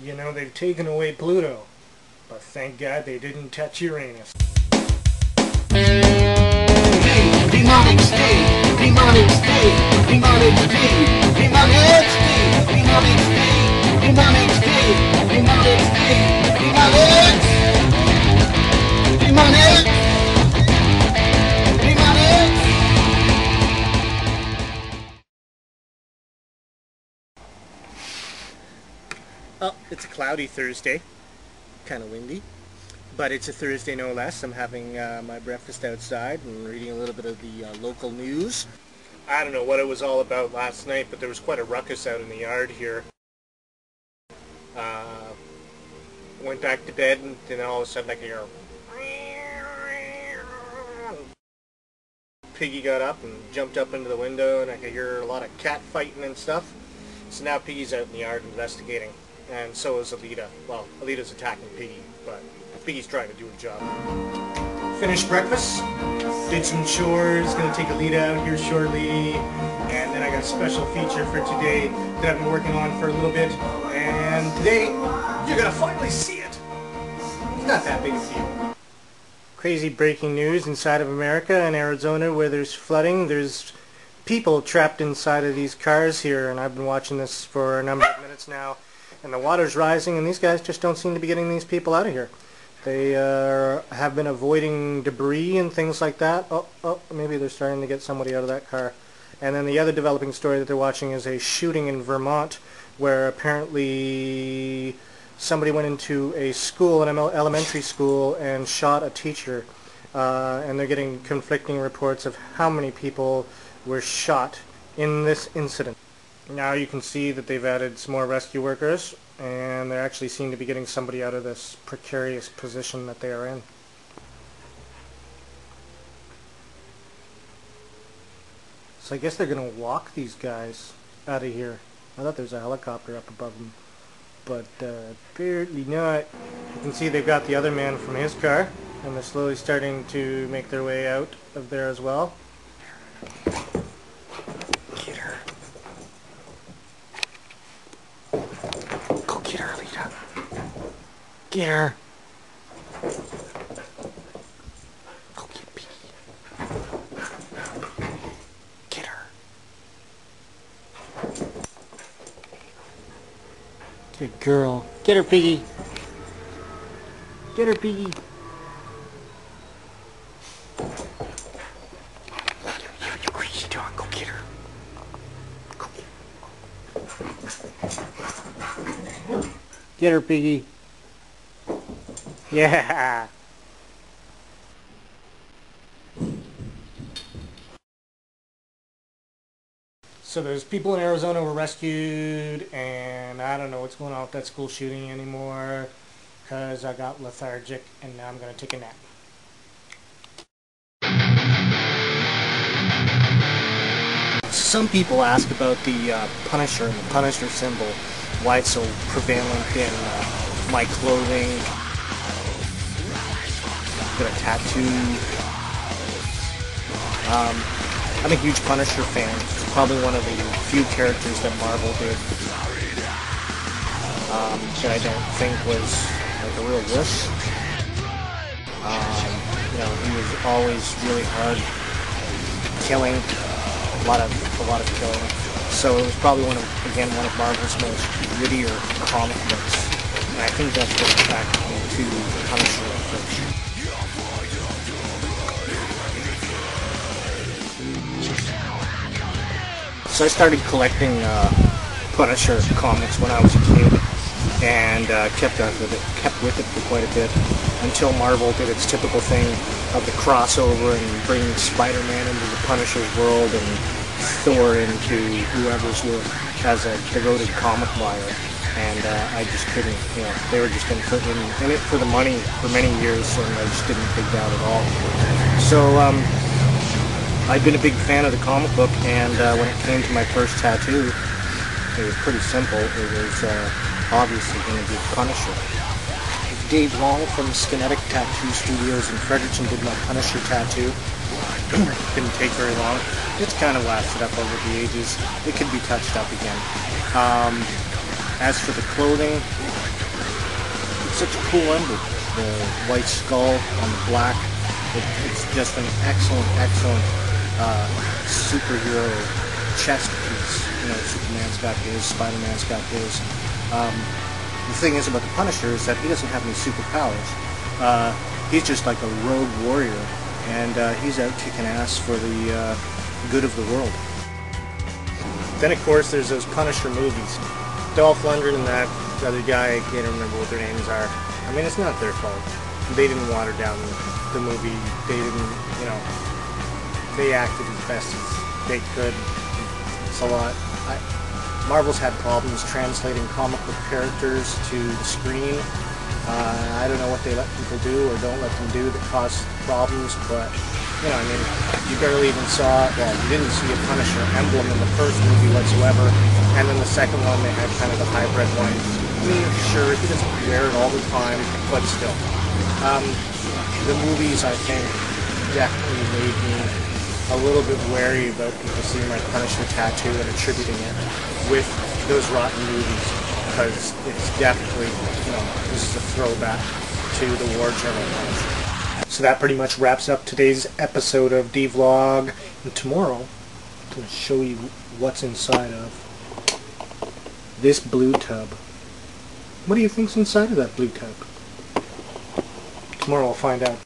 You know, they've taken away Pluto, but thank God they didn't touch Uranus. Demonic state, demonic state, demonic state, demonic state, demonic state, demonic state, demonic state, demonic, demonic, demonic. Oh, it's a cloudy Thursday, kind of windy, but it's a Thursday no less. I'm having my breakfast outside and reading a little bit of the local news. I don't know what it was all about last night, but there was quite a ruckus out in the yard here. Went back to bed and then all of a sudden I could hear Piggy got up and jumped up into the window, and I could hear a lot of cat fighting and stuff. So now Piggy's out in the yard investigating. And so is Alita. Well, Alita's attacking Piggy, but Piggy's trying to do her job. Finished breakfast, did some chores, gonna take Alita out here shortly, and then I got a special feature for today that I've been working on for a little bit, and today, you're gonna finally see it. It's not that big a deal. Crazy breaking news inside of America and Arizona where there's flooding. There's people trapped inside of these cars here, and I've been watching this for a number of minutes now. And the water's rising, and these guys just don't seem to be getting these people out of here. They have been avoiding debris and things like that. Oh, maybe they're starting to get somebody out of that car. And then the other developing story that they're watching is a shooting in Vermont where apparently somebody went into a school, an elementary school, and shot a teacher. And they're getting conflicting reports of how many people were shot in this incident. Now you can see that they've added some more rescue workers, and they actually seem to be getting somebody out of this precarious position that they are in. So I guess they're going to walk these guys out of here. I thought there was a helicopter up above them, but apparently not. You can see they've got the other man from his car, and they're slowly starting to make their way out of there as well. Get her. Get her, Alita. Get her. Go get Piggy. Get her. Good girl. Get her, Piggy. Get her, Piggy. You crazy dog. Go get her. Get her, Piggy. Yeah. So those people in Arizona were rescued, and I don't know what's going on with that school shooting anymore because I got lethargic and now I'm going to take a nap. Some people ask about the Punisher and the Punisher symbol, why it's so prevalent in my clothing. Got a tattoo. I'm a huge Punisher fan. It's probably one of the few characters that Marvel did that I don't think was like a real wuss. You know, he was always really hard killing. A lot of killing. So it was probably one of Marvel's most grittier comic books. And I think that's what attracted me to Punisher at first. So I started collecting Punisher comics when I was a kid, and kept with it for quite a bit until Marvel did its typical thing of the crossover and bringing Spider-Man into the Punisher's world and Thor into whoever's world as a devoted comic buyer. And I just couldn't, you know, they were just going to put in it for the money for many years, and I just didn't dig that at all. So I'd been a big fan of the comic book, and when it came to my first tattoo, it was pretty simple. It was obviously going to be Punisher. Dvlog from Skinetic Tattoo Studios in Fredericton did my Punisher tattoo. Didn't take very long. It's kind of lasted up over the ages. It could be touched up again. As for the clothing, such a cool emblem. The white skull on the black. It's just an excellent, excellent superhero chest piece. You know, Superman's got his, Spider-Man's got his. The thing is about the Punisher is that he doesn't have any superpowers. He's just like a rogue warrior, and he's out kicking ass for the good of the world. Then, of course, there's those Punisher movies. Dolph Lundgren and that other guy, I can't remember what their names are. I mean, it's not their fault. They didn't water down the movie. They didn't, you know, they acted as best as they could. It's a lot. Marvel's had problems translating comic book characters to the screen. I don't know what they let people do or don't let them do that causes problems, but, you know, I mean, you barely even saw, well, you didn't see a Punisher emblem in the first movie whatsoever, and then the second one they had kind of the hybrid one. I mean, sure, he doesn't wear it all the time, but still. The movies, I think, definitely made me a little bit wary about people seeing my Punisher tattoo and attributing it with those rotten movies, because it's definitely, you know, this is a throwback to the War Journal Punisher. So that pretty much wraps up today's episode of Dvlog, and tomorrow I'm going to show you what's inside of this blue tub. What do you think's inside of that blue tub? Tomorrow we'll find out.